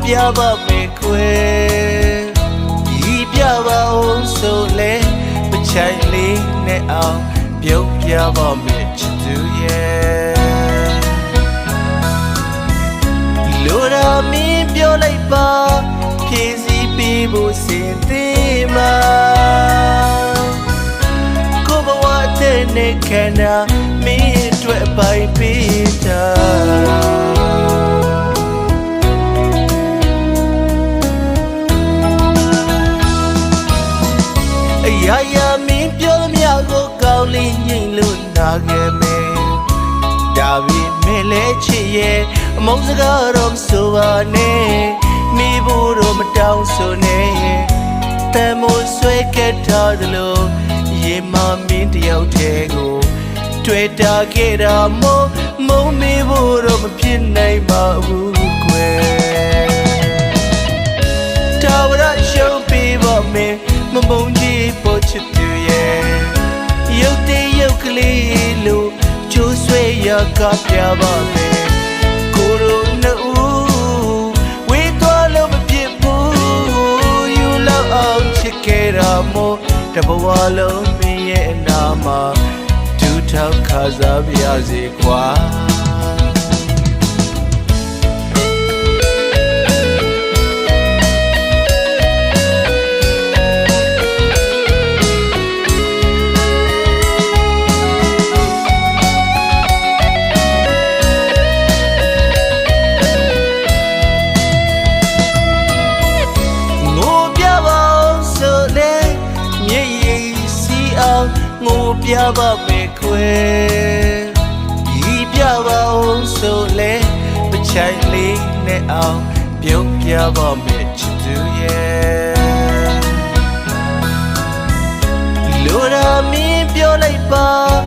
ပြပါမယ်ခွဲဒီပြပါအောင်ဆိုလဲမချိုင်လေးနဲ့အောင်ပြုံးပြပါမယ်ချစ်သူရဲ့လိုရာမင်းပြောလိုက်ပါဖြည့်စည်းပေးဖို့စင်သေးမှာကိုဘဝတဲ့နေခန္ဓာမင်းအတွက်ပိုင်ပေးတာရာရာမင်းပြောသမျှကိုကောင်းလေးညှိလို့နာခဲ့မယ်ဒါပေမဲ့လည်းချစ်ရဲ့အမုန်းစကားတော့မဆိုပါနဲ့မိဖို့တော့မတောင်းဆိုနဲ့တန်မိုးဆွဲကက်ထားသလိုရေမမင်းတယောက်တည်းကိုတွေ့တာခဲ့တာမို့မုန်းမိဖို့တော့မဖြစ်နိုင်ပါဘူးကွယ်တာဝရရှုံးပေးပါမယ်မမုန်းကြီးပေါ်ချစ်သူရဲ့ရုပ်သေးရုပ်ကလေးလို့ကျိုးဆွဲရကပြပါမယ်ကိုရိုနှစ်ဦးဝေးသွားလို့မဖြစ်ဘူးယူလောက်အောင်ချစ်ခဲ့တာမို့တဘဝလုံးမင်းရဲ့အနာမှာဒူထောက်ခါစားပြရစေကွာငိုပြပါမယ်ခွဲဒီပြပါအောင်ဆိုလဲမချိုင်လေးနဲ့အောင်ပြုံးပြပါမယ်ချစ်သူရဲ့လိုရာမင်းပြောလိုက်ပါ